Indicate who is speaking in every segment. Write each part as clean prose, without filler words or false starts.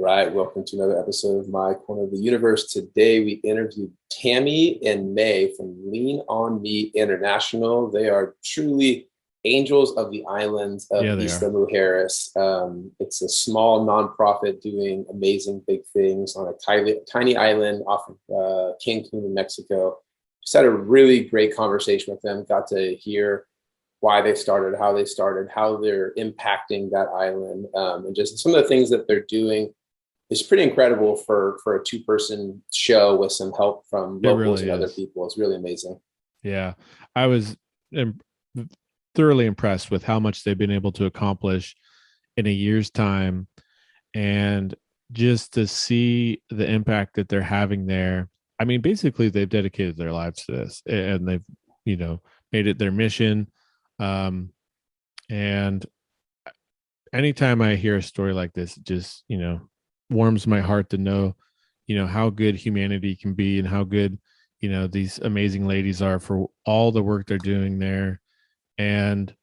Speaker 1: Right. Welcome to another episode of My Corner of the Universe. Today, we interviewed Tammi and Mae from Lean On Me International. They are truly angels of the islands of
Speaker 2: Yeah, they
Speaker 1: Isla
Speaker 2: are.
Speaker 1: Mujeres. It's a small nonprofit doing amazing big things on a tiny island off of Cancun, Mexico. Just had a really great conversation with them. Got to hear why they started, how they're impacting that island, and just some of the things that they're doing is pretty incredible for a two-person show with some help from
Speaker 2: It
Speaker 1: locals
Speaker 2: really
Speaker 1: and other
Speaker 2: is.
Speaker 1: people. It's really amazing.
Speaker 2: Yeah. I was im- thoroughly impressed with how much they've been able to accomplish in a year's time. And just to see the impact that they're having there. I mean, basically, they've dedicated their lives to this and they've, you know, made it their mission. Um, and anytime I hear a story like this, it just, warms my heart to know, how good humanity can be and how good, these amazing ladies are for all the work they're doing there. And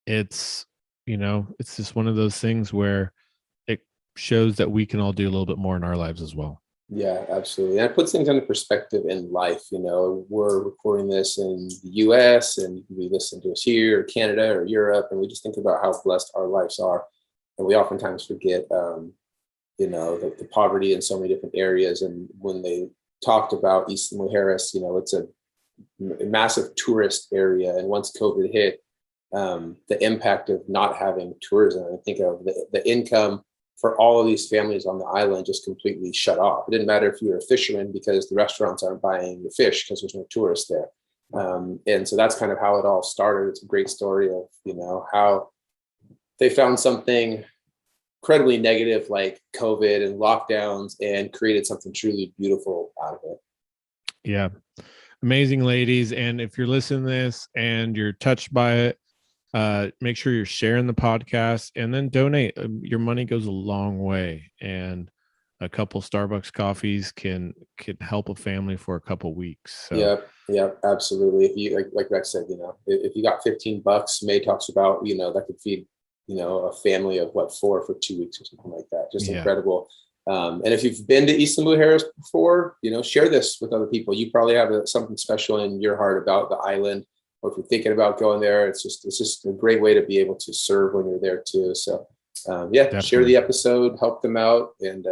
Speaker 2: it's, it's just one of those things where it shows that we can all do a little bit more in our lives as well.
Speaker 1: Yeah, absolutely. And it puts things into perspective in life. We're recording this in the US and we listen to us here, or Canada or Europe, and we just think about how blessed our lives are. And we oftentimes forget, the poverty in so many different areas. And when they talked about Isla Mujeres, it's a massive tourist area. And once COVID hit, the impact of not having tourism, I think of the income for all of these families on the island just completely shut off. It didn't matter if you were a fisherman because the restaurants aren't buying the fish because there's no tourists there. And so that's kind of how it all started. It's a great story of, how they found something incredibly negative like COVID and lockdowns and created something truly beautiful out of it.
Speaker 2: Yeah. Amazing ladies. And if you're listening to this and you're touched by it, make sure you're sharing the podcast and then donate. Your money goes a long way, and a couple Starbucks coffees can help a family for a couple weeks. So
Speaker 1: Yeah, absolutely. If you like Rex said, if you got $15, May talks about, that could feed, a family of four for 2 weeks or something like that. Just
Speaker 2: yeah,
Speaker 1: incredible. And if you've been to Isla Mujeres before, share this with other people. You probably have something special in your heart about the island, or if you're thinking about going there, it's just a great way to be able to serve when you're there too. So share
Speaker 2: definitely.
Speaker 1: the episode, help them out, and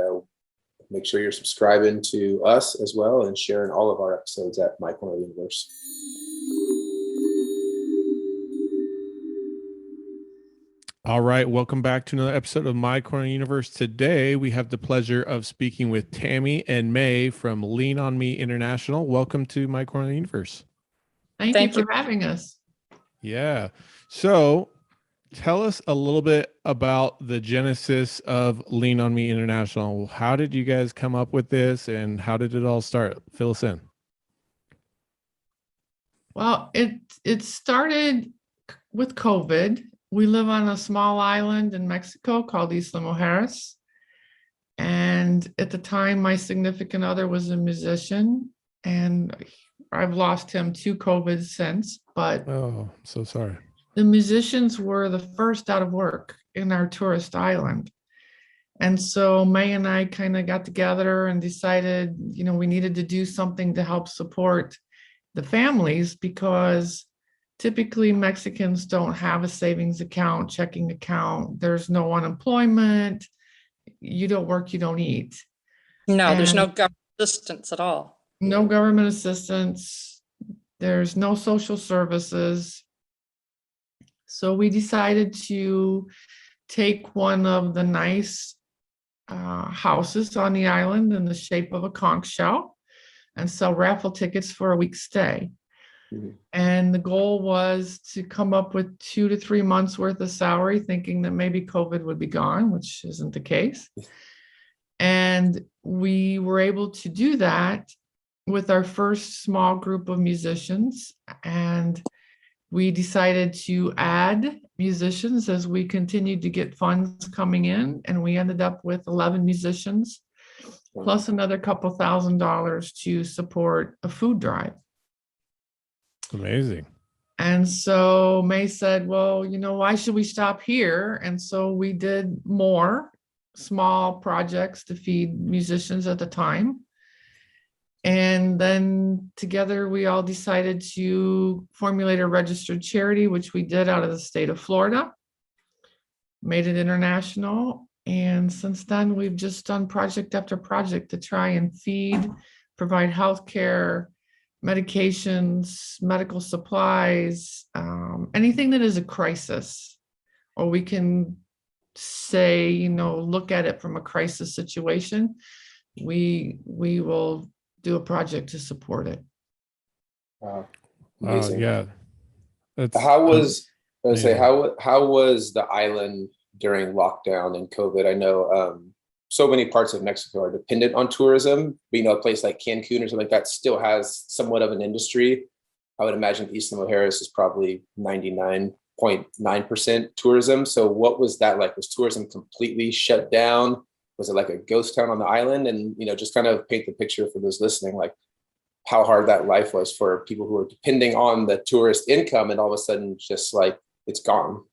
Speaker 1: make sure you're subscribing to us as well and sharing all of our episodes at My Corner Universe.
Speaker 2: All right, welcome back to another episode of My Corner Universe. Today we have the pleasure of speaking with Tammi and Mae from Lean On Me International. Welcome to My Corner Universe.
Speaker 3: Thank you for having us.
Speaker 2: Yeah. So tell us a little bit about the genesis of Lean On Me International. How did you guys come up with this and how did it all start? Fill us in.
Speaker 3: Well, it started with COVID. We live on a small island in Mexico called Isla Mujeres. And at the time, my significant other was a musician, and I've lost him to COVID since, but
Speaker 2: Oh, so sorry.
Speaker 3: the musicians were the first out of work in our tourist island. And so May and I kind of got together and decided, we needed to do something to help support the families, because typically Mexicans don't have a savings account, checking account. There's no unemployment. You don't work, you don't eat.
Speaker 4: No, there's no government assistance at all.
Speaker 3: No government assistance. There's no social services. So we decided to take one of the nice houses on the island in the shape of a conch shell and sell raffle tickets for a week's stay. Mm-hmm. And the goal was to come up with 2 to 3 months worth of salary, thinking that maybe COVID would be gone, which isn't the case. And we were able to do that with our first small group of musicians. And we decided to add musicians as we continued to get funds coming in. And we ended up with 11 musicians, plus another couple $1,000 to support a food drive.
Speaker 2: Amazing.
Speaker 3: And so May said, well, why should we stop here? And so we did more. small projects to feed musicians at the time. And then together we all decided to formulate a registered charity, which we did out of the state of Florida, made it international. And since then, we've just done project after project to try and feed, provide healthcare, medications, medical supplies, anything that is a crisis, or we can say, look at it from a crisis situation. We will do a project to support it.
Speaker 1: Wow. Amazing.
Speaker 2: Yeah. That's
Speaker 1: How was I would say
Speaker 2: amazing.
Speaker 1: how was the island during lockdown and COVID? I know so many parts of Mexico are dependent on tourism. But, a place like Cancun or something like that still has somewhat of an industry. I would imagine Isla Mujeres is probably 99.9% tourism. So what was that like? Was tourism completely shut down? Was it like a ghost town on the island? And, just kind of paint the picture for those listening, like how hard that life was for people who are depending on the tourist income and all of a sudden just like it's gone.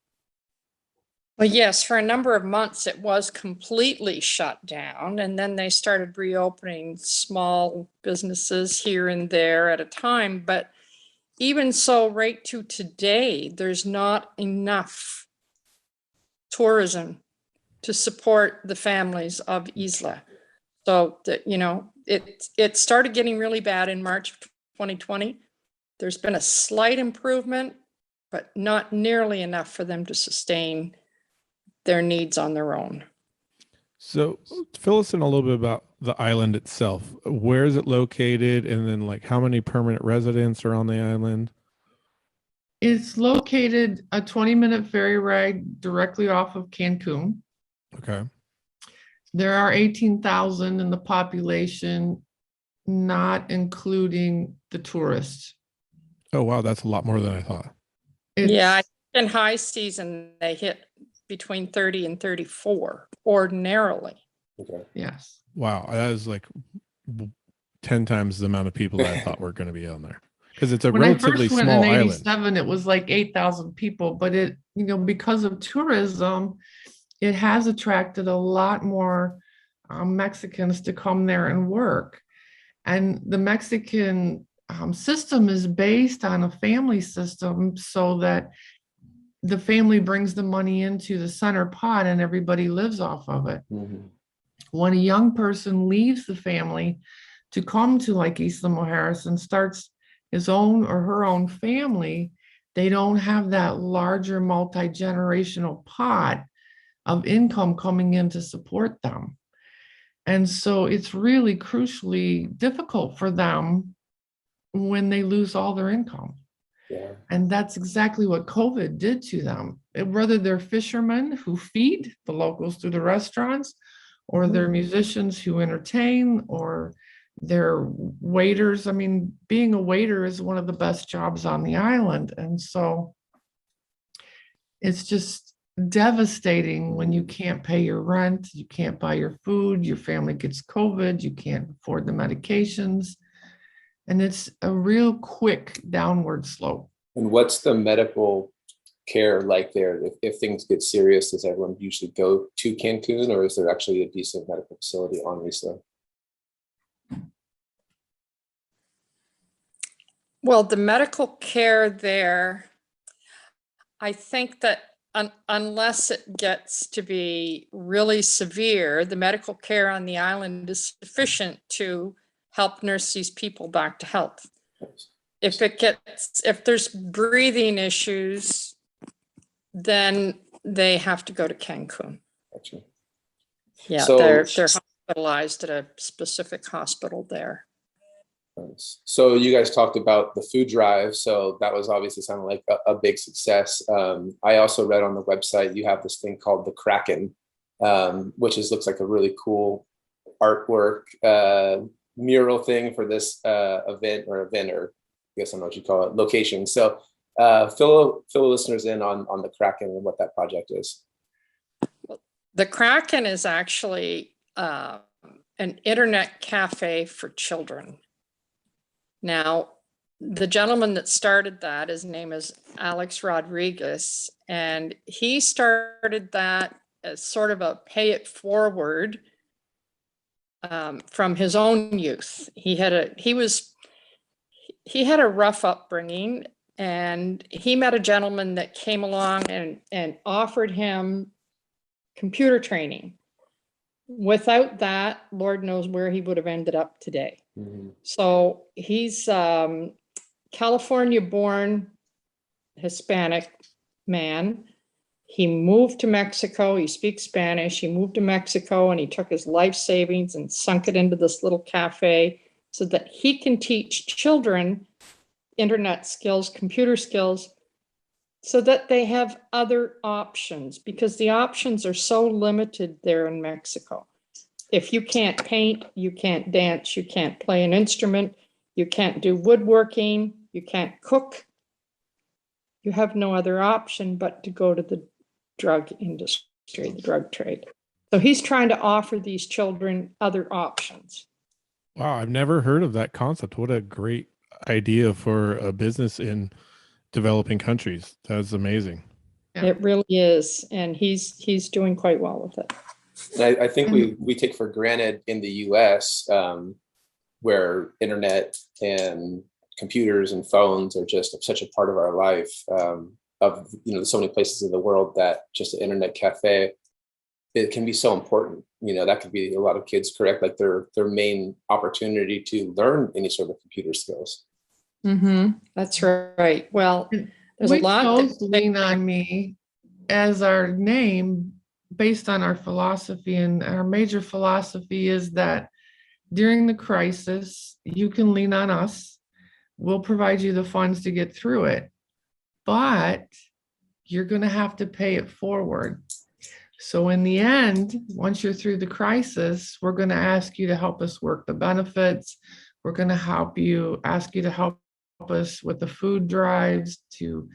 Speaker 4: Well, yes, for a number of months it was completely shut down, and then they started reopening small businesses here and there at a time. But even so, right to today, there's not enough tourism to support the families of Isla. So that, it started getting really bad in March of 2020. There's been a slight improvement, but not nearly enough for them to sustain their needs on their own.
Speaker 2: So fill us in a little bit about the island itself. Where is it located? And then like how many permanent residents are on the island?
Speaker 3: It's located a 20-minute ferry ride directly off of Cancun.
Speaker 2: Okay.
Speaker 3: There are 18,000 in the population, not including the tourists.
Speaker 2: Oh, wow. That's a lot more than I thought.
Speaker 4: Yeah, in high season, they hit between 30 and 34 ordinarily.
Speaker 1: Okay.
Speaker 3: Yes.
Speaker 2: Wow. That is like 10 times the amount of people that I thought were going to be on there. Because it's a
Speaker 3: When I
Speaker 2: relatively
Speaker 3: first went
Speaker 2: small
Speaker 3: in
Speaker 2: island.
Speaker 3: 87, it was like 8,000 people, but it, because of tourism, it has attracted a lot more Mexicans to come there and work. And the Mexican system is based on a family system, so that the family brings the money into the center pot and everybody lives off of it.
Speaker 1: Mm-hmm.
Speaker 3: When a young person leaves the family to come to like Isla Mujeres and starts his own or her own family, they don't have that larger multi-generational pot of income coming in to support them. And so it's really crucially difficult for them when they lose all their income.
Speaker 1: Yeah.
Speaker 3: And that's exactly what COVID did to them. Whether they're fishermen who feed the locals through the restaurants, or they're musicians who entertain, or they're waiters. I mean, being a waiter is one of the best jobs on the island. And so it's just devastating when you can't pay your rent, you can't buy your food, your family gets COVID, you can't afford the medications. And it's a real quick downward slope.
Speaker 1: And what's the medical care like there? If things get serious, does everyone usually go to Cancun, or is there actually a decent medical facility on Isla?
Speaker 4: Well, the medical care there, I think that unless it gets to be really severe, the medical care on the island is sufficient to help nurse these people back to health. If there's breathing issues, then they have to go to Cancun.
Speaker 1: Gotcha.
Speaker 4: Yeah,
Speaker 1: So,
Speaker 4: they're hospitalized at a specific hospital there.
Speaker 1: So you guys talked about the food drive. So that was obviously sounding like a big success. I also read on the website you have this thing called the Kraken, which looks like a really cool artwork mural thing for this event, or I guess I don't know what you call it, location. So fill the listeners in on the Kraken and what that project is.
Speaker 4: The Kraken is actually an internet cafe for children. Now, the gentleman that started that, his name is Alex Rodriguez, and he started that as sort of a pay it forward from his own youth. He had a rough upbringing, and he met a gentleman that came along and offered him computer training. Without that, Lord knows where he would have ended up today.
Speaker 1: Mhm.
Speaker 4: So he's California-born Hispanic man. He moved to Mexico. He speaks Spanish. He moved to Mexico and he took his life savings and sunk it into this little cafe so that he can teach children internet skills, computer skills, so that they have other options, because the options are so limited there in Mexico. If you can't paint, you can't dance, you can't play an instrument, you can't do woodworking, you can't cook, you have no other option but to go to the drug industry, the drug trade. So he's trying to offer these children other options.
Speaker 2: Wow, I've never heard of that concept. What a great idea for a business in developing countries. That's amazing.
Speaker 3: Yeah.
Speaker 4: It really is, and he's doing quite well with it.
Speaker 1: I think we take for granted in the U.S. Where internet and computers and phones are just such a part of our life. Of so many places in the world that just an internet cafe, it can be so important. That could be a lot of kids, correct? Like their main opportunity to learn any sort of computer skills.
Speaker 4: Mm-hmm. That's right. Well, there's
Speaker 3: We
Speaker 4: a lot
Speaker 3: chose
Speaker 4: that
Speaker 3: Lean on Me as our name based on our philosophy, and our major philosophy is that during the crisis, you can lean on us. We'll provide you the funds to get through it, but you're going to have to pay it forward. So in the end, once you're through the crisis, we're going to ask you to help us work the benefits. We're going to ask you to help us with the food drives, to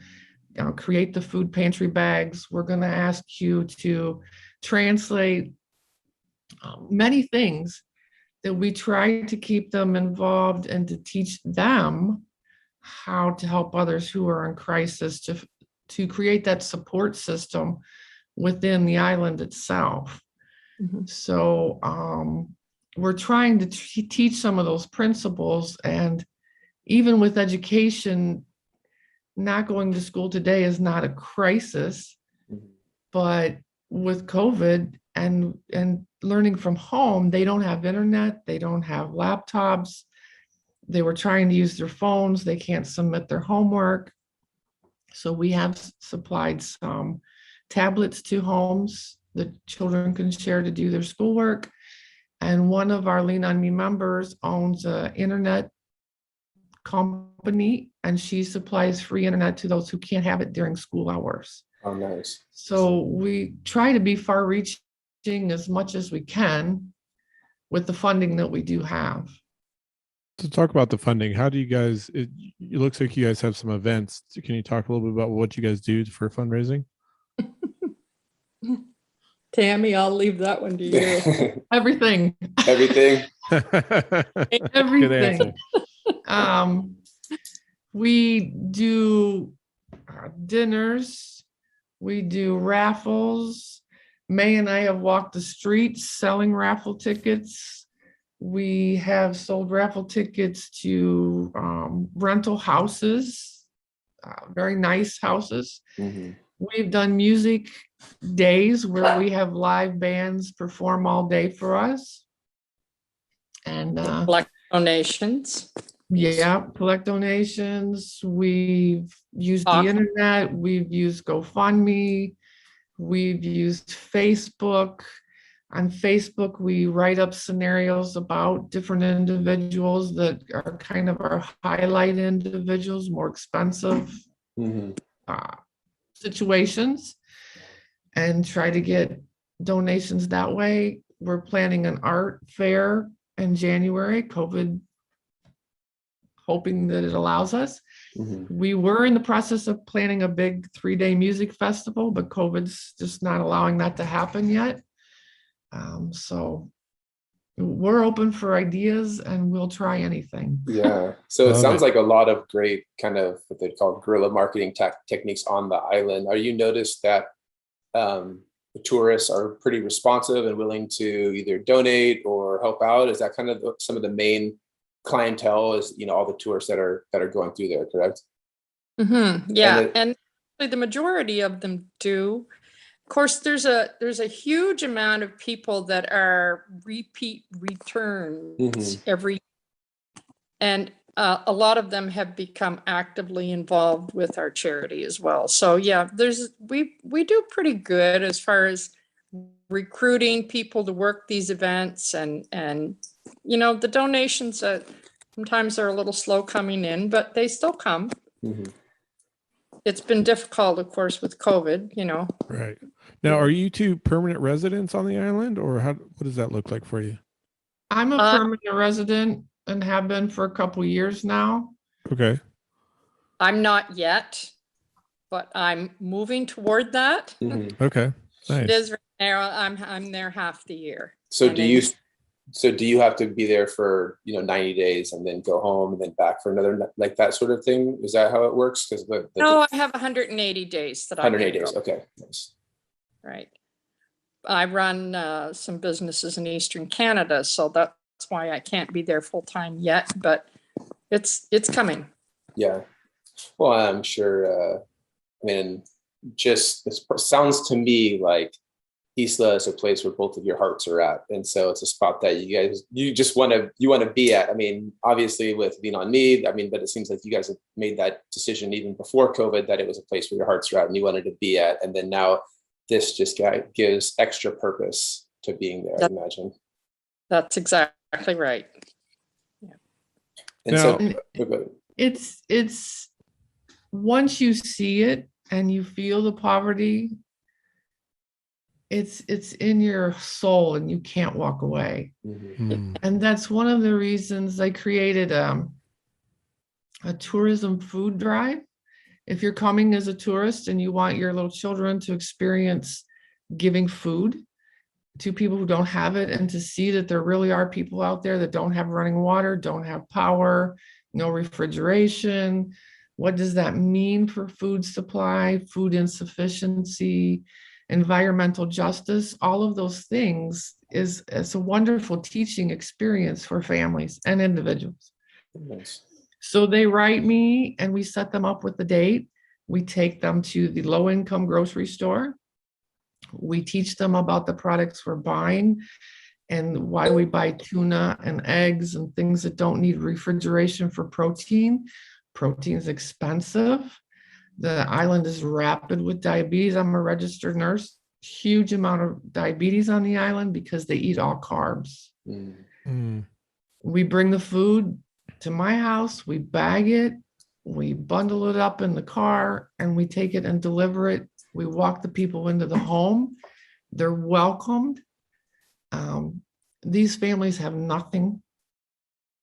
Speaker 3: create the food pantry bags. We're going to ask you to translate many things that we try to keep them involved and to teach them how to help others who are in crisis, to create that support system within the island itself.
Speaker 4: Mm-hmm.
Speaker 3: So we're trying to teach some of those principles. And even with education, not going to school today is not a crisis, but with COVID and learning from home, they don't have internet, they don't have laptops, they were trying to use their phones, they can't submit their homework. So we have supplied some tablets to homes that children can share to do their schoolwork. And one of our Lean on Me members owns an internet company, and she supplies free internet to those who can't have it during school hours.
Speaker 1: Oh, nice.
Speaker 3: So we try to be far-reaching as much as we can with the funding that we do have.
Speaker 2: To talk about the funding, how do you guys, it looks like you guys have some events. Can you talk a little bit about what you guys do for fundraising?
Speaker 4: Tammy, I'll leave that one to you.
Speaker 3: Everything.
Speaker 1: Everything.
Speaker 3: Everything. We do dinners, we do raffles. Mae and I have walked the streets selling raffle tickets. We have sold raffle tickets to rental houses, very nice houses.
Speaker 1: Mm-hmm.
Speaker 3: We've done music days where we have live bands perform all day for us. And
Speaker 4: Collect donations.
Speaker 3: yeah, collect donations. We've used the internet. We've used GoFundMe. We've used Facebook. On Facebook, we write up scenarios about different individuals that are kind of our highlight individuals, more expensive situations, and try to get donations that way. We're planning an art fair in January, COVID hoping that it allows us.
Speaker 1: Mm-hmm.
Speaker 3: We were in the process of planning a big 3-day music festival, but COVID's just not allowing that to happen yet. So we're open for ideas and we'll try anything.
Speaker 1: Yeah. So it sounds like a lot of great kind of what they call guerrilla marketing techniques on the island. Are you noticed that the tourists are pretty responsive and willing to either donate or help out? Is that kind of some of the main clientele, is, you know, all the tourists that are going through there, correct?
Speaker 4: Yeah, and the majority of them do. Of course, there's a huge amount of people that are repeat returns every, and a lot of them have become actively involved with our charity as well. So yeah, we do pretty good as far as recruiting people to work these events, and you know, the donations sometimes are a little slow coming in, but they still come. It's been difficult, of course, with COVID, you know.
Speaker 2: Right. Now, are you two permanent residents on the island, or what does that look like for you?
Speaker 3: I'm a permanent resident and have been for a couple years now.
Speaker 2: Okay.
Speaker 4: I'm not yet, but I'm moving toward that.
Speaker 2: Okay. Nice.
Speaker 4: It is right now. I'm there half the year.
Speaker 1: So do you have to be there for, you know, 90 days and then go home and then back for another, like that sort of thing? Is that how it works? Because
Speaker 4: no, I have 180 days that
Speaker 1: 180 days. Okay. Nice.
Speaker 4: Right. I run some businesses in Eastern Canada, so that's why I can't be there full time yet, but it's coming.
Speaker 1: Yeah. Well, I'm sure, I mean, just this sounds to me like Isla is a place where both of your hearts are at. And so it's a spot that you just want to be at. I mean, obviously with Lean on Me, I mean, but it seems like you guys have made that decision even before COVID, that it was a place where your hearts are at and you wanted to be at. And then now this just gives extra purpose to being there, I imagine.
Speaker 4: That's exactly right.
Speaker 1: Yeah. And now,
Speaker 3: it's once you see it and you feel the poverty, it's in your soul and you can't walk away. And that's one of the reasons I created a tourism food drive. If you're coming as a tourist and you want your little children to experience giving food to people who don't have it, and to see that there really are people out there that don't have running water, don't have power, no refrigeration. What does that mean for food supply, food insufficiency, environmental justice? All of those things it's a wonderful teaching experience for families and individuals.
Speaker 1: Nice.
Speaker 3: So they write me and we set them up with the date. We take them to the low-income grocery store. We teach them about the products we're buying and why we buy tuna and eggs and things that don't need refrigeration for protein. Protein is expensive. The island is rapid with diabetes. I'm a registered nurse. Huge amount of diabetes on the island because they eat all carbs. We bring the food to my house, we bag it, we bundle it up in the car, and we take it and deliver it. We walk the people into the home. They're welcomed. These families have nothing,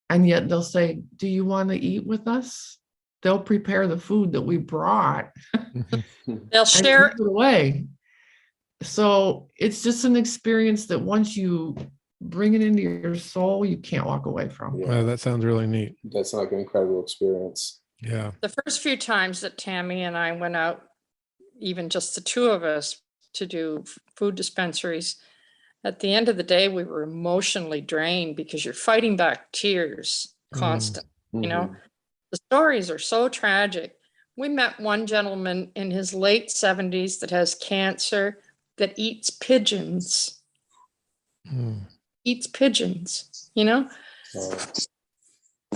Speaker 3: and yet they'll say, do you want to eat with us? They'll prepare the food that we brought.
Speaker 4: They'll share
Speaker 3: it away. So it's just an experience that once you bring it into your soul, you can't walk away from.
Speaker 2: Wow, that sounds really neat.
Speaker 1: That's like an incredible experience.
Speaker 2: Yeah.
Speaker 4: The first few times that Tammy and I went out, even just the two of us, to do food dispensaries, at the end of the day, we were emotionally drained because you're fighting back tears constantly. You know, the stories are so tragic. We met one gentleman in his late 70s that has cancer, that eats pigeons. Eats pigeons, you know?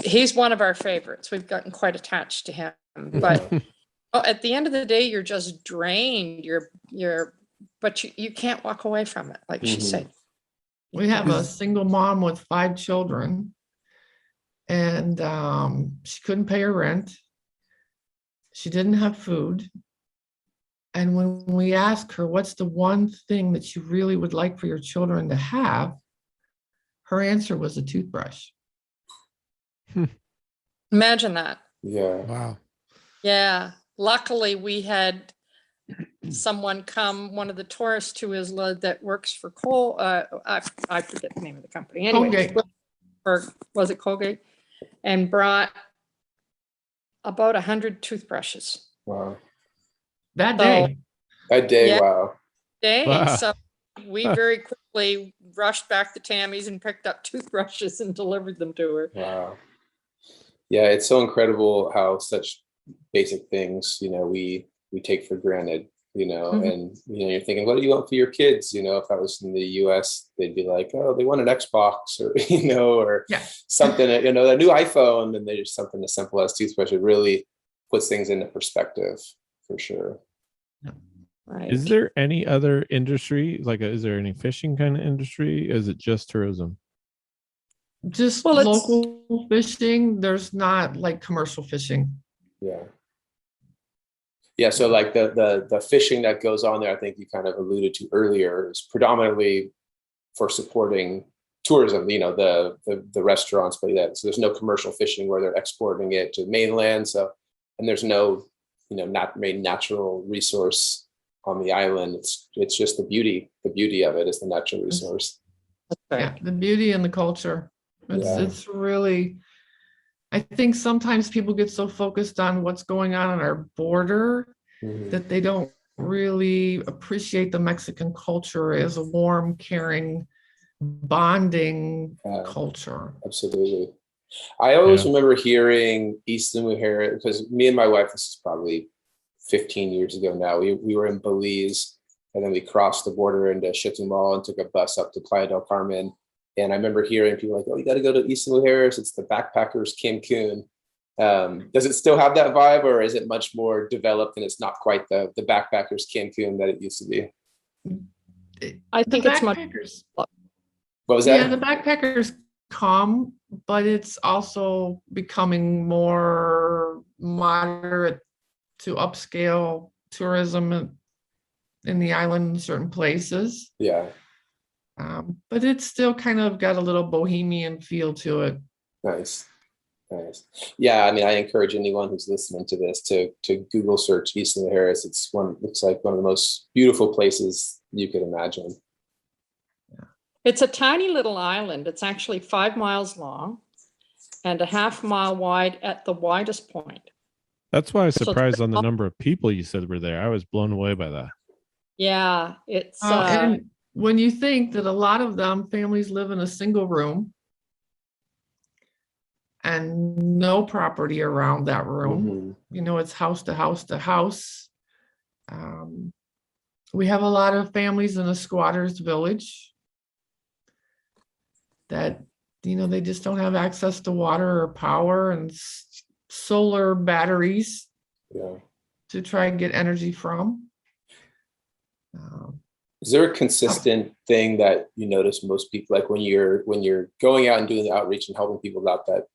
Speaker 4: He's one of our favorites. We've gotten quite attached to him. But at the end of the day, you're just drained. But you can't walk away from it, like she said.
Speaker 3: We have a single mom with 5 children, and she couldn't pay her rent. She didn't have food. And when we asked her, what's the one thing that you really would like for your children to have? Her answer was a toothbrush.
Speaker 4: Imagine that.
Speaker 1: Yeah.
Speaker 2: Wow.
Speaker 4: Yeah. Luckily, we had someone come, one of the tourists to Isla that works for I forget the name of the company. Anyway,
Speaker 3: Colgate.
Speaker 4: Or was it Colgate? And brought about 100 toothbrushes.
Speaker 1: Wow.
Speaker 3: That day.
Speaker 1: That day,
Speaker 4: Yeah.
Speaker 1: wow.
Speaker 4: day.
Speaker 2: Wow.
Speaker 4: So we very quickly rushed back to Tammy's and picked up toothbrushes and delivered them to her.
Speaker 1: Wow. Yeah, it's so incredible how such basic things, we take for granted,
Speaker 3: Mhm.
Speaker 1: and you're thinking, what do you want for your kids? If I was in the US, they'd be like, oh, they want an Xbox or, or
Speaker 3: Yeah.
Speaker 1: something, a new iPhone, and there's something as simple as toothbrush. It really puts things into perspective for sure.
Speaker 4: Right.
Speaker 2: Is there any other industry? Is there any fishing kind of industry? Is it just tourism?
Speaker 3: Just
Speaker 4: Well, it's-
Speaker 3: local fishing. There's not like commercial fishing.
Speaker 1: Yeah. Yeah, so like the fishing that goes on there, I think you kind of alluded to earlier, is predominantly for supporting tourism, the restaurants, but yeah, so there's no commercial fishing where they're exporting it to mainland. So, and there's no, not made natural resource on the island. It's just the beauty of it is the natural resource.
Speaker 4: Right.
Speaker 3: Yeah, the beauty and the culture. It's really, I think sometimes people get so focused on what's going on our border that they don't really appreciate the Mexican culture as a warm, caring, bonding culture.
Speaker 1: Absolutely. I always remember hearing Isla Mujeres, because me and my wife, this is probably 15 years ago now, we were in Belize, and then we crossed the border into Chetumal and took a bus up to Playa del Carmen. And I remember hearing people like, oh, you got to go to Isla Mujeres. It's the backpackers Cancun. Does it still have that vibe, or is it much more developed and it's not quite the backpackers Cancun that it used to be?
Speaker 4: I think it's much.
Speaker 1: What was that?
Speaker 3: Yeah, the backpackers come, but it's also becoming more moderate to upscale tourism in the island in certain places.
Speaker 1: Yeah.
Speaker 3: But it's still kind of got a little bohemian feel to it.
Speaker 1: Nice. Yeah, I mean, I encourage anyone who's listening to this to Google search Isla Mujeres. Looks like one of the most beautiful places you could imagine.
Speaker 4: It's a tiny little island. It's actually 5 miles long and a half mile wide at the widest point.
Speaker 2: That's why I was surprised on the number of people you said were there. I was blown away by that.
Speaker 4: Yeah, it's
Speaker 3: and when you think that a lot of them families live in a single room and no property around that room, it's house to house to house. We have a lot of families in a squatters village that they just don't have access to water or power and solar batteries to try and get energy from.
Speaker 1: Is there a consistent thing that you notice most people, like when you're going out and doing the outreach and helping people out, that,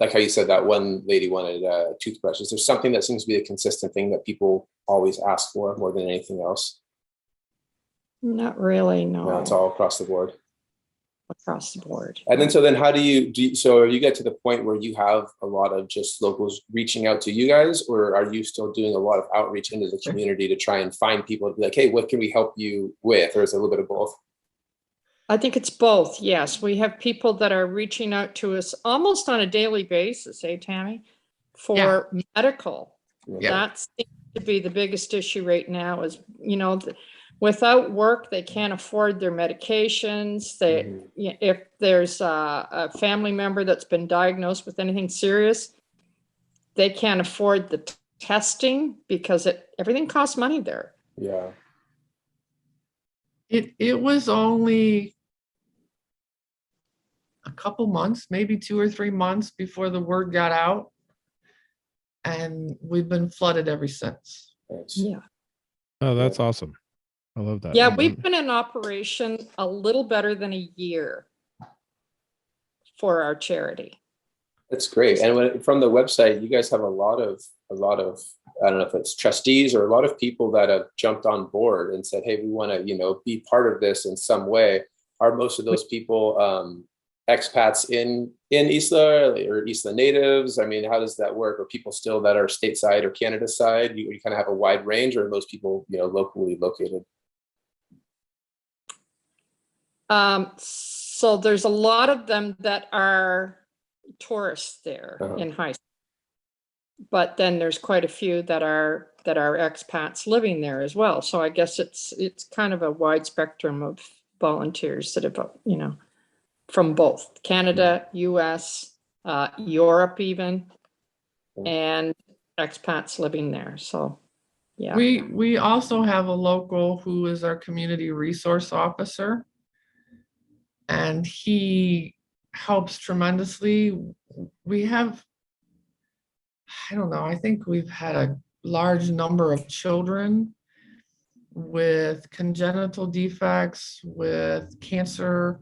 Speaker 1: like how you said that one lady wanted a toothbrush, is there something that seems to be a consistent thing that people always ask for more than anything else?
Speaker 4: not really,
Speaker 1: No, it's all across the board.
Speaker 4: Across the board.
Speaker 1: And then how do you so you get to the point where you have a lot of just locals reaching out to you guys, or are you still doing a lot of outreach into the community to try and find people to be like, hey, what can we help you with? Or is it a little bit of both?
Speaker 4: I think it's both. Yes, we have people that are reaching out to us almost on a daily basis, Tammy, for medical. That seems to be the biggest issue right now is, without work, they can't afford their medications. If there's a family member that's been diagnosed with anything serious, they can't afford the testing because everything costs money there.
Speaker 1: Yeah.
Speaker 3: It was only a couple months, maybe 2 or 3 months before the word got out, and we've been flooded ever since.
Speaker 4: Yeah.
Speaker 2: Oh, that's awesome. I love that.
Speaker 4: Yeah, we've been in operation a little better than a year for our charity.
Speaker 1: That's great. And from the website, you guys have a lot of I don't know if it's trustees or a lot of people that have jumped on board and said, hey, we want to be part of this in some way. Are most of those people expats in Isla or Isla natives? I mean, how does that work? Are people still that are stateside or Canada side? You kind of have a wide range, or are most people locally located?
Speaker 4: So there's a lot of them that are tourists there in high school. But then there's quite a few that are that are expats living there as well. So I guess it's kind of a wide spectrum of volunteers that have, you know, from both Canada, US, Europe even, and expats living there. So, yeah.
Speaker 3: We also have a local who is our community resource officer, and he helps tremendously. We have, I don't know, I think we've had a large number of children with congenital defects, with cancer,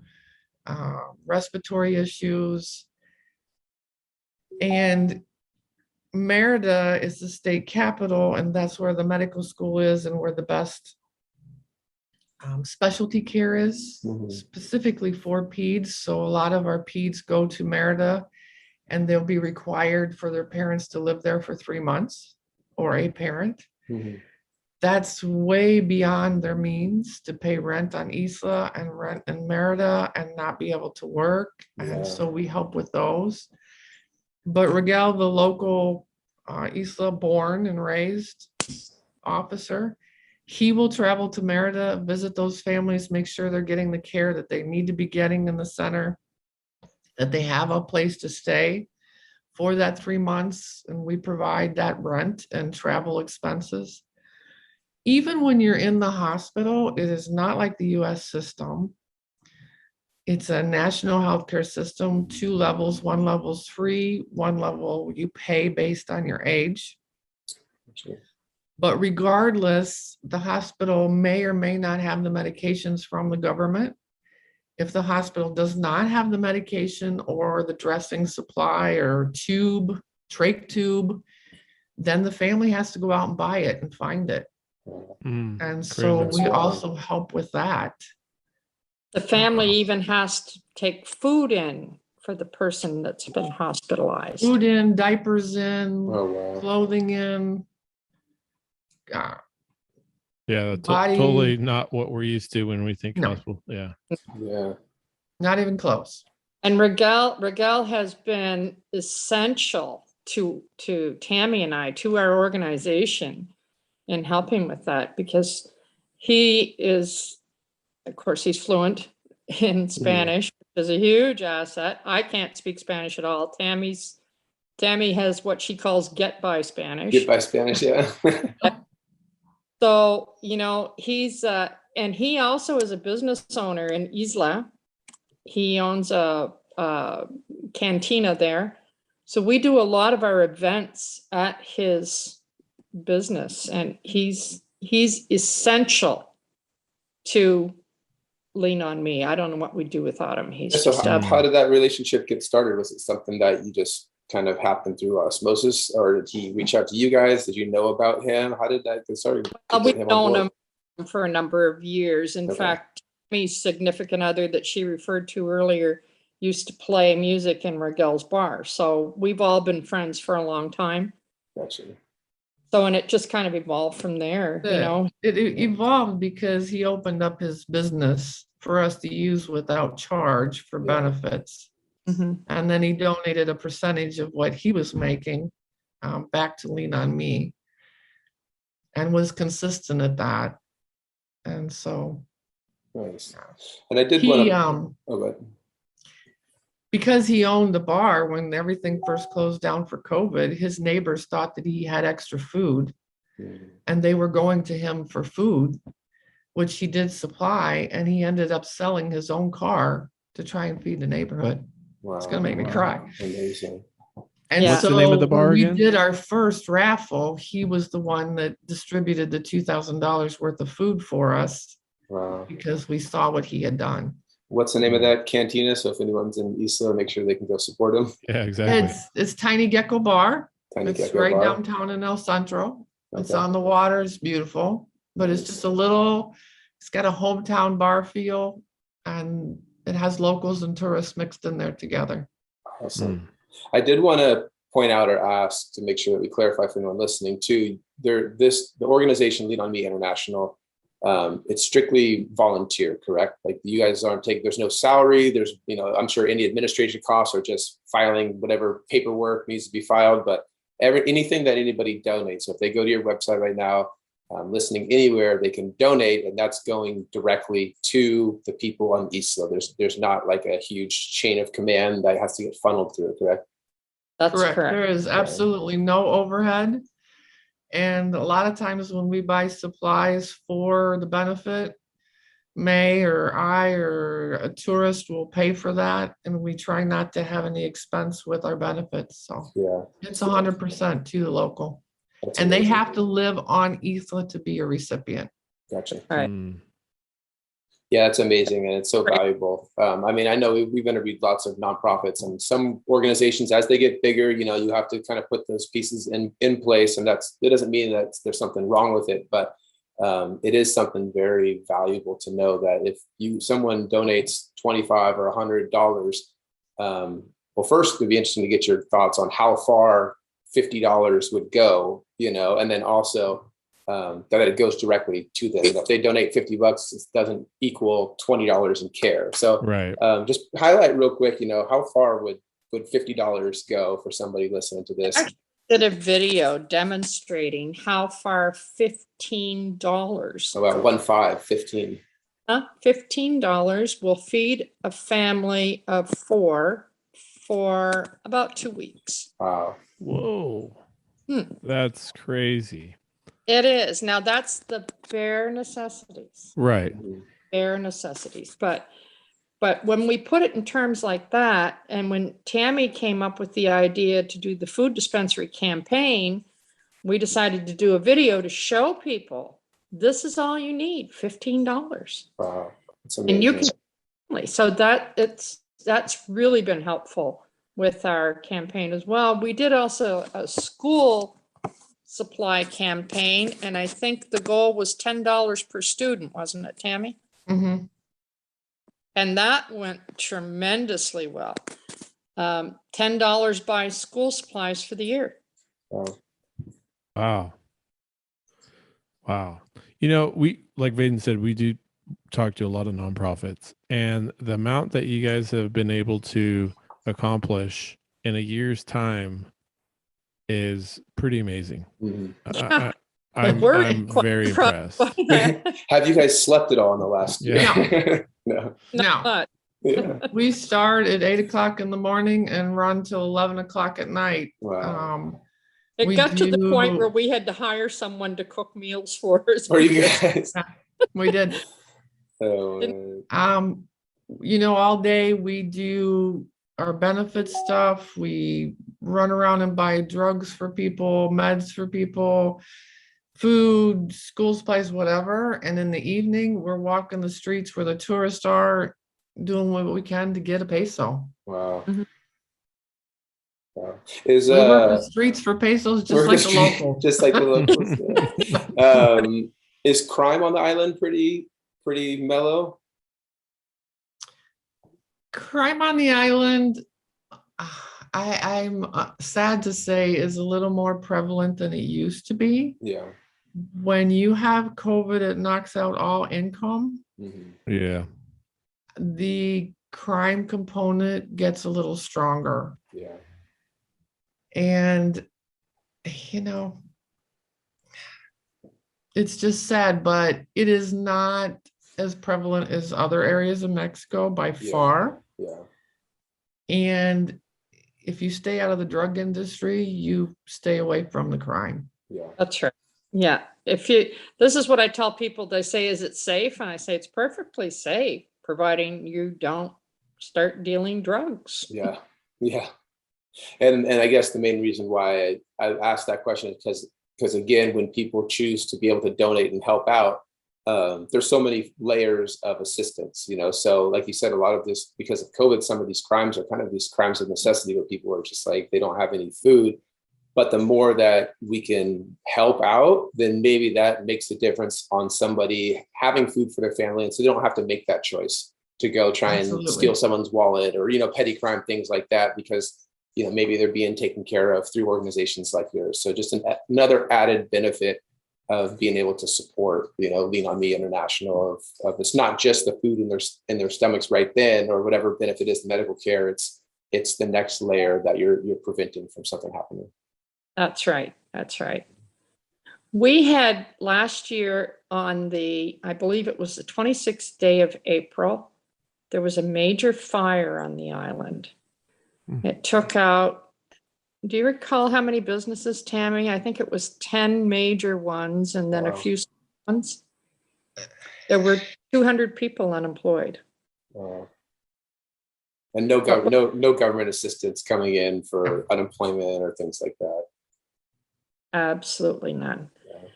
Speaker 3: respiratory issues. And Merida is the state capital, and that's where the medical school is and where the best specialty care is, specifically for peds. So a lot of our peds go to Merida, and they'll be required for their parents to live there for 3 months, or a parent. That's way beyond their means to pay rent on Isla and rent in Merida and not be able to work. And so we help with those. But Rigel, the local Isla born and raised officer, he will travel to Merida, visit those families, make sure they're getting the care that they need to be getting in the center, that they have a place to stay for that 3 months. And we provide that rent and travel expenses. Even when you're in the hospital, it is not like the US system. It's a national healthcare system, 2 levels. 1 level's free, 1 level you pay based on your age. But regardless, the hospital may or may not have the medications from the government. If the hospital does not have the medication or the dressing supply or tube, trach tube, then the family has to go out and buy it and find it. And so we also help with that.
Speaker 4: The family even has to take food in for the person that's been hospitalized.
Speaker 3: Food in, diapers in, clothing in.
Speaker 2: Yeah, that's totally not what we're used to when we think hospital. Yeah.
Speaker 3: Not even close.
Speaker 4: And Rigel has been essential to Tammi and I, to our organization, in helping with that, because he is, of course, he's fluent in Spanish, which is a huge asset. I can't speak Spanish at all. Tammi has what she calls get by Spanish.
Speaker 1: Get by Spanish, yeah.
Speaker 4: So, you know, he's, and he also is a business owner in Isla. He owns a cantina there. So we do a lot of our events at his business, and he's essential to Lean on Me. I don't know what we'd do without him. He's
Speaker 1: so how did that relationship get started? Was it something that you just kind of happened through osmosis, or did he reach out to you guys? Did you know about him? How did that get started?
Speaker 4: We've known him for a number of years. In fact, Tammy's significant other that she referred to earlier used to play music in Rigel's bar. So we've all been friends for a long time.
Speaker 1: Gotcha.
Speaker 4: So, and it just kind of evolved from there, you know.
Speaker 3: It evolved because he opened up his business for us to use without charge for benefits. And then he donated a percentage of what he was making back to Lean on Me, and was consistent at that. And so.
Speaker 1: Nice. And I did want to.
Speaker 3: Because he owned the bar when everything first closed down for COVID, his neighbors thought that he had extra food, and they were going to him for food, which he did supply, and he ended up selling his own car to try and feed the neighborhood. Wow. It's going to make me cry.
Speaker 1: Amazing.
Speaker 3: And
Speaker 2: what's the name of the bar again?
Speaker 3: We did our first raffle. He was the one that distributed the $2,000 worth of food for us. Wow. Because we saw what he had done.
Speaker 1: What's the name of that cantina? So if anyone's in Isla, make sure they can go support him.
Speaker 2: Yeah, exactly.
Speaker 3: It's Tiny Gecko Bar. It's right downtown in El Centro. It's on the water. It's beautiful, but it's just it's got a hometown bar feel, and it has locals and tourists mixed in there together.
Speaker 1: Awesome. I did want to point out or ask to make sure that we clarify for anyone listening too. The organization Lean on Me International, it's strictly volunteer, correct? Like you guys aren't there's no salary. There's, I'm sure any administration costs are just filing whatever paperwork needs to be filed, but anything that anybody donates. So if they go to your website right now, listening anywhere, they can donate, and that's going directly to the people on Isla. There's not like a huge chain of command that has to get funneled through it, correct?
Speaker 4: That's
Speaker 3: Correct.
Speaker 4: correct.
Speaker 3: There is absolutely no overhead. And a lot of times when we buy supplies for the benefit, May or I or a tourist will pay for that, and we try not to have any expense with our benefits. So
Speaker 1: Yeah,
Speaker 3: it's 100% to the local.
Speaker 1: that's
Speaker 3: And they
Speaker 1: amazing.
Speaker 3: have to live on Isla to be a recipient.
Speaker 1: Gotcha.
Speaker 4: Right.
Speaker 1: Yeah, it's amazing, and it's so
Speaker 4: Right.
Speaker 1: valuable. I mean, I know we've interviewed lots of nonprofits, and some organizations, as they get bigger, you know, you have to kind of put those pieces in place, and it doesn't mean that there's something wrong with it, but it is something very valuable to know that if someone donates $25 or $100, well, first it'd be interesting to get your thoughts on how far $50 would go, you know, and then also that it goes directly to them. If they donate $50, it doesn't equal $20 in care. So
Speaker 2: Right.
Speaker 1: just highlight real quick, you know, how far would $50 go for somebody listening to this?
Speaker 4: I did a video demonstrating how far $15
Speaker 1: About 15.
Speaker 4: $15 will feed a family of 4 for about 2 weeks.
Speaker 1: Wow.
Speaker 2: Whoa.
Speaker 4: Hmm.
Speaker 2: That's crazy.
Speaker 4: It is. Now that's the bare necessities.
Speaker 2: Right.
Speaker 4: Bare necessities. But when we put it in terms like that, and when Tammy came up with the idea to do the food dispensary campaign, we decided to do a video to show people this is all you need, $15.
Speaker 1: Wow. It's
Speaker 4: And
Speaker 1: amazing.
Speaker 4: you can, so that's really been helpful with our campaign as well. We did also a school supply campaign, and I think the goal was $10 per student, wasn't it, Tammy?
Speaker 3: Mhm.
Speaker 4: And that went tremendously well. $10 buys school supplies for the year.
Speaker 1: Wow.
Speaker 2: Wow. Wow. You know, we, like Vaden said, we do talk to a lot of nonprofits, and the amount that you guys have been able to accomplish in a year's time is pretty amazing.
Speaker 1: Mhm.
Speaker 2: I'm
Speaker 4: quite
Speaker 2: very
Speaker 4: proud
Speaker 2: impressed.
Speaker 4: by that.
Speaker 1: Have you guys slept at all in the last year? No.
Speaker 3: No,
Speaker 4: Not
Speaker 1: Yeah.
Speaker 3: we start at 8 o'clock in the morning and run till 11 o'clock at night.
Speaker 1: Wow.
Speaker 4: It
Speaker 3: We
Speaker 4: got to the point
Speaker 3: do-
Speaker 4: where we had to hire someone to cook meals for us.
Speaker 1: Are you guys?
Speaker 3: We did.
Speaker 1: Oh,
Speaker 3: You know, all day we do our benefit stuff. We run around and buy drugs for people, meds for people, food, school supplies, whatever. And in the evening, we're walking the streets where the tourists are, doing what we can to get a peso.
Speaker 1: wow.
Speaker 4: Mhm.
Speaker 1: Wow. Is
Speaker 3: We work the streets for pesos, just
Speaker 1: work
Speaker 3: like
Speaker 1: the
Speaker 3: the
Speaker 1: street-
Speaker 3: local.
Speaker 1: just like the locals. Yeah. Is crime on the island pretty mellow?
Speaker 3: Crime on the island, I'm sad to say, is a little more prevalent than it used to be.
Speaker 1: Yeah.
Speaker 3: When you have COVID, it knocks out all income.
Speaker 1: Mhm.
Speaker 2: Yeah.
Speaker 3: The crime component gets a little stronger.
Speaker 1: Yeah.
Speaker 3: And, you know, it's just sad, but it is not as prevalent as other areas of Mexico by
Speaker 1: Yeah.
Speaker 3: far.
Speaker 1: Yeah.
Speaker 3: And if you stay out of the drug industry, you stay away from the crime.
Speaker 1: Yeah.
Speaker 4: That's right. Yeah. This is what I tell people. They say, is it safe? And I say, it's perfectly safe, providing you don't start dealing drugs.
Speaker 1: Yeah. Yeah. And I guess the main reason why I asked that question is because again, when people choose to be able to donate and help out, there's so many layers of assistance, you know. So like you said, a lot of this, because of COVID, some of these crimes are kind of these crimes of necessity where people are just like, they don't have any food. But the more that we can help out, then maybe that makes a difference on somebody having food for their family. And so they don't have to make that choice to go try and
Speaker 3: Absolutely.
Speaker 1: steal someone's wallet or, you know, petty crime, things like that, because, you know, maybe they're being taken care of through organizations like yours. So just another added benefit of being able to support, you know, Lean on Me International, of it's not just the food in their stomachs right then, or whatever benefit is the medical care. It's the next layer that you're preventing from something happening.
Speaker 4: That's right. That's right. We had last year on I believe it was the 26th day of April, there was a major fire on the island. It took out, do you recall how many businesses, Tammy? I think it was 10 major ones and then a
Speaker 1: Wow.
Speaker 4: few small ones. There were 200 people unemployed.
Speaker 1: And no government assistance coming in for unemployment or things like that.
Speaker 4: Absolutely none.
Speaker 1: Yeah.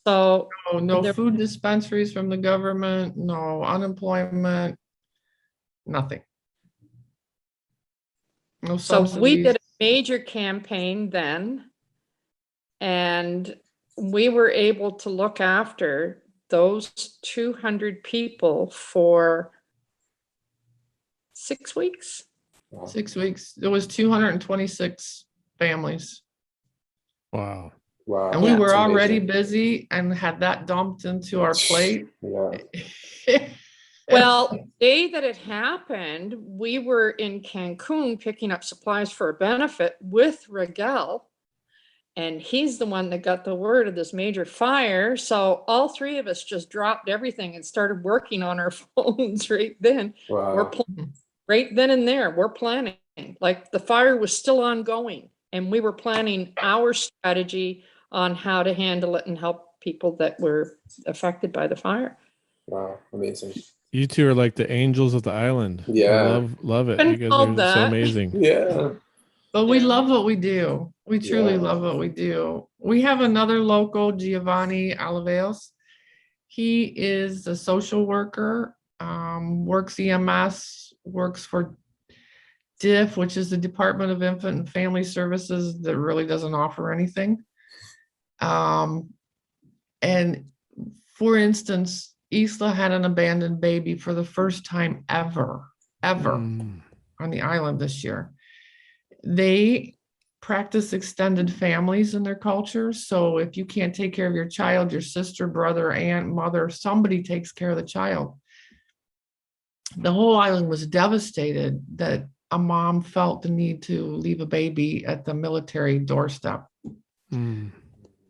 Speaker 4: So
Speaker 3: No food dispensaries from the government, no unemployment, nothing. No
Speaker 4: So we did
Speaker 3: subsidies.
Speaker 4: a major campaign then, and we were able to look after those 200 people for 6 weeks.
Speaker 3: 6 weeks. There was 226 families.
Speaker 2: Wow.
Speaker 1: Wow.
Speaker 3: And we
Speaker 4: Yeah.
Speaker 3: were
Speaker 1: That's
Speaker 3: already
Speaker 1: amazing.
Speaker 3: busy and had that dumped into our plate.
Speaker 1: Yeah.
Speaker 4: Well, the day that it happened, we were in Cancun picking up supplies for a benefit with Rigel. And he's the one that got the word of this major fire. So all three of us just dropped everything and started working on our phones right then.
Speaker 1: Wow.
Speaker 4: Right then and there, we're planning. Like the fire was still ongoing, and we were planning our strategy on how to handle it and help people that were affected by the fire.
Speaker 1: Wow. Amazing.
Speaker 2: You two are like the angels of the island.
Speaker 1: Yeah.
Speaker 2: I love it.
Speaker 4: Been
Speaker 2: You guys
Speaker 4: called
Speaker 2: are so
Speaker 4: that.
Speaker 2: amazing.
Speaker 1: Yeah.
Speaker 3: But we
Speaker 4: Yeah.
Speaker 3: love what we do. We truly
Speaker 1: Yeah.
Speaker 3: love what we do. We have another local, Giovanni Alaveos. He is a social worker, works EMS, works for DIF, which is the Department of Infant and Family Services that really doesn't offer anything. And for instance, Isla had an abandoned baby for the first time ever on the island this year. They practice extended families in their culture. So if you can't take care of your child, your sister, brother, aunt, mother, somebody takes care of the child. The whole island was devastated that a mom felt the need to leave a baby at the military doorstep.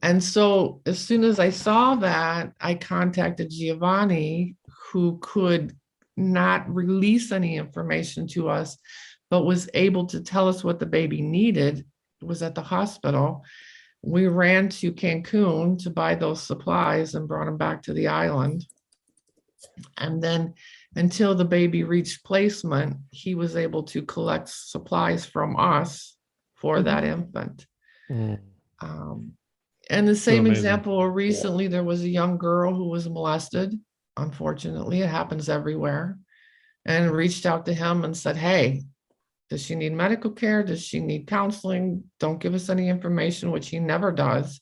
Speaker 3: And so as soon as I saw that, I contacted Giovanni, who could not release any information to us, but was able to tell us what the baby needed. It was at the hospital. We ran to Cancun to buy those supplies and brought them back to the island. And then until the baby reached placement, he was able to collect supplies from us for that infant. And the same
Speaker 2: amazing.
Speaker 3: example, recently there was a young girl who was molested. Unfortunately, it happens everywhere. And reached out to him and said, hey, does she need medical care? Does she need counseling? Don't give us any information, which he never does.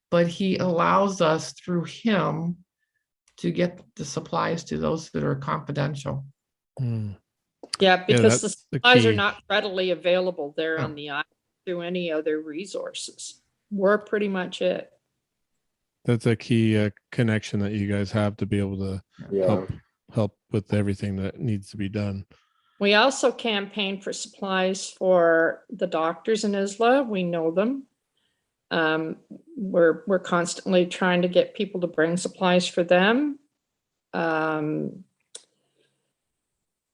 Speaker 3: But he allows us through him to get the supplies to those that are confidential.
Speaker 4: Yeah, because the supplies are
Speaker 2: key.
Speaker 4: not readily available there on the island through any other resources. We're pretty much it.
Speaker 2: That's a key connection that you guys have to be able to help with everything that needs to be done.
Speaker 4: We also campaign for supplies for the doctors in Isla. We know them. We're constantly trying to get people to bring supplies for them.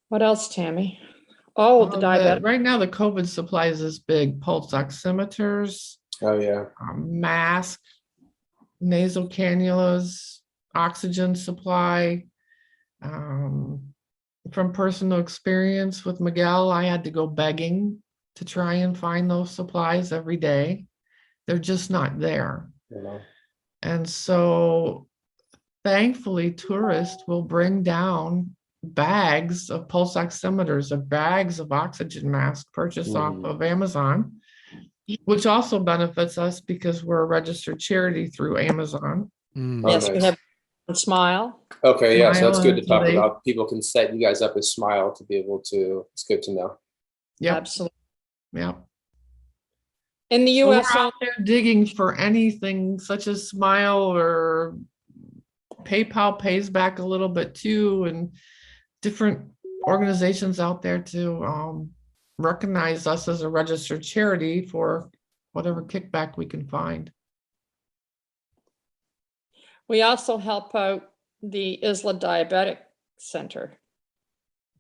Speaker 4: What else, Tammy? Oh, the diabetic.
Speaker 3: Right now, the COVID supplies is big. Pulse oximeters.
Speaker 1: Oh yeah.
Speaker 3: Mask, nasal cannulas, oxygen supply. From personal experience with Miguel, I had to go begging to try and find those supplies every day. They're just not there. And so thankfully, tourists will bring down bags of pulse oximeters or bags of oxygen masks purchased off of Amazon, which also benefits us because we're a registered charity through Amazon.
Speaker 4: Yes, we have Smile.
Speaker 1: Okay, yeah, so that's good to
Speaker 3: Smile,
Speaker 1: talk about. People can set you guys up as Smile to be able to. It's good to know.
Speaker 3: Yep.
Speaker 4: Absolutely.
Speaker 3: Yep.
Speaker 4: In the
Speaker 3: So
Speaker 4: U.S.,
Speaker 3: we're out there digging for anything such as Smile, or PayPal pays back a little bit too, and different organizations out there to recognize us as a registered charity for whatever kickback we can find.
Speaker 4: We also help out the Isla Diabetic Center.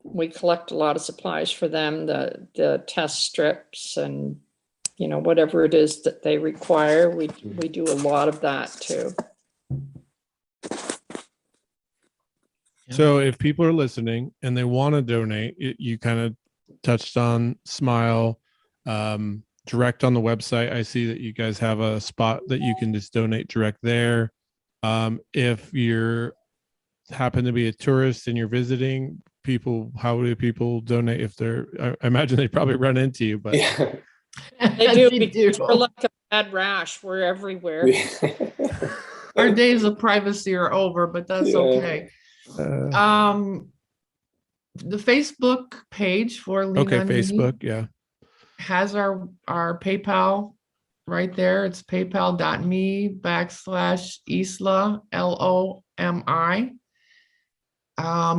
Speaker 4: We collect a lot of supplies for them, the test strips and, you know, whatever it is that they require. We do a lot of that too.
Speaker 2: So if people are listening and they want to donate, you kind of touched on Smile, direct on the website. I see that you guys have a spot that you can just donate direct there. If you're happen to be a tourist and you're visiting people, how do people donate if they're, I imagine they probably run into you, but
Speaker 1: Yeah.
Speaker 4: They do.
Speaker 3: They do.
Speaker 4: We're like a bad rash. We're everywhere.
Speaker 3: Our days of privacy are over, but that's
Speaker 1: Yeah.
Speaker 3: okay. The Facebook page for Lean
Speaker 2: okay,
Speaker 3: on Me
Speaker 2: Facebook, yeah.
Speaker 3: has our PayPal right there. It's paypal.me/Isla LOMI.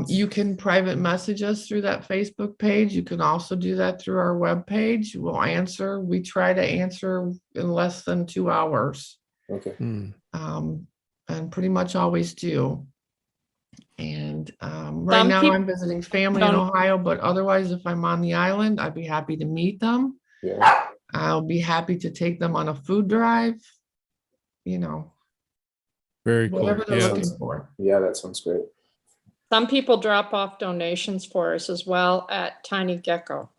Speaker 3: You can private message us through that Facebook page. You can also do that through our webpage. We'll answer. We try to answer in less than 2 hours.
Speaker 1: Okay.
Speaker 3: And pretty much always do. And right now I'm visiting family in Ohio, but otherwise, if I'm on the island, I'd be happy to meet them.
Speaker 1: Yeah.
Speaker 3: I'll be happy to take them on a food drive, you know,
Speaker 2: Very cool.
Speaker 3: whatever they're
Speaker 2: Yeah.
Speaker 3: looking for.
Speaker 1: Yeah, that sounds great.
Speaker 4: Some people drop off donations for us as well at Tiny Gecko.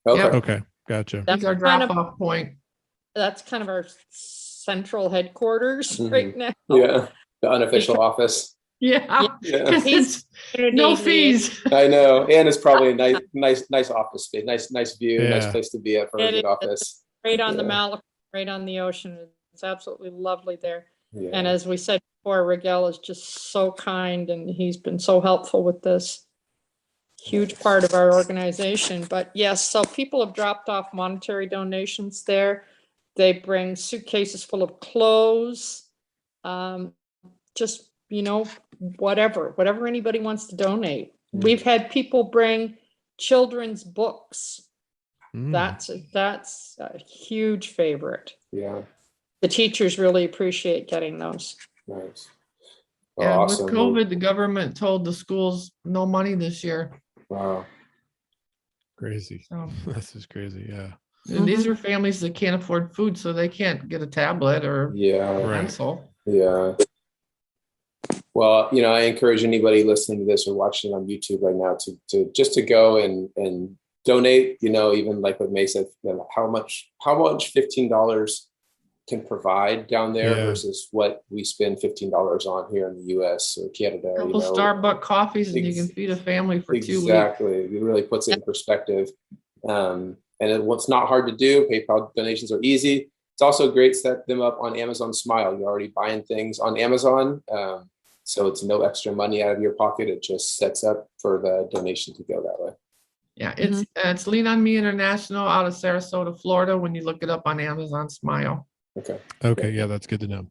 Speaker 1: Okay.
Speaker 3: Yep.
Speaker 2: Okay, gotcha.
Speaker 3: He's our
Speaker 4: That's kind of-
Speaker 3: drop-off point.
Speaker 4: That's kind of our central headquarters
Speaker 1: Mhm.
Speaker 4: right now.
Speaker 1: Yeah. The unofficial office.
Speaker 3: Yeah.
Speaker 1: Yeah.
Speaker 3: It's no fees.
Speaker 1: I know. And it's probably a nice office space. Nice view, nice
Speaker 2: Yeah.
Speaker 1: place to be at for a
Speaker 4: It
Speaker 1: good
Speaker 4: is.
Speaker 1: office.
Speaker 4: Right on the
Speaker 1: Yeah.
Speaker 4: Malibu, right on the ocean. It's absolutely lovely there.
Speaker 1: Yeah.
Speaker 4: And as we said before, Rigel is just so kind and he's been so helpful with this. Huge part of our organization. But yes, so people have dropped off monetary donations there. They bring suitcases full of clothes, just, you know, whatever anybody wants to donate. We've had people bring children's books. That's a huge favorite.
Speaker 1: Yeah.
Speaker 4: The teachers really appreciate getting those.
Speaker 1: Nice. Oh,
Speaker 3: And with
Speaker 1: awesome.
Speaker 3: COVID, the government told the schools no money this year.
Speaker 1: Wow.
Speaker 2: Crazy.
Speaker 3: So
Speaker 2: This is crazy. Yeah.
Speaker 3: and these are families that can't afford food, so they can't get a tablet or
Speaker 1: Yeah.
Speaker 2: Right.
Speaker 3: pencil.
Speaker 1: Yeah. Well, you know, I encourage anybody listening to this or watching on YouTube right now to just to go and donate, you know, even like what May said, you know, how much $15 can provide down there versus what we spend $15 on here in the US or Canada.
Speaker 3: A couple
Speaker 1: you know.
Speaker 3: Starbucks coffees and you can feed a family for 2 weeks.
Speaker 1: Exactly. It really puts it in perspective. What's not hard to do, PayPal donations are easy. It's also great to set them up on Amazon Smile. You're already buying things on Amazon. So it's no extra money out of your pocket. It just sets up for the donation to go that way.
Speaker 3: Yeah, it's Lean on Me International out of Sarasota, Florida, when you look it up on Amazon Smile.
Speaker 2: Okay. Yeah, that's good to know.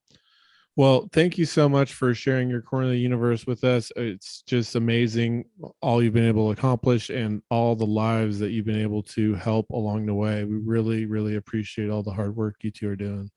Speaker 2: Well, thank you so much for sharing your corner of the universe with us. It's just amazing all you've been able to accomplish and all the lives that you've been able to help along the way. We really, really appreciate all the hard work you two are doing.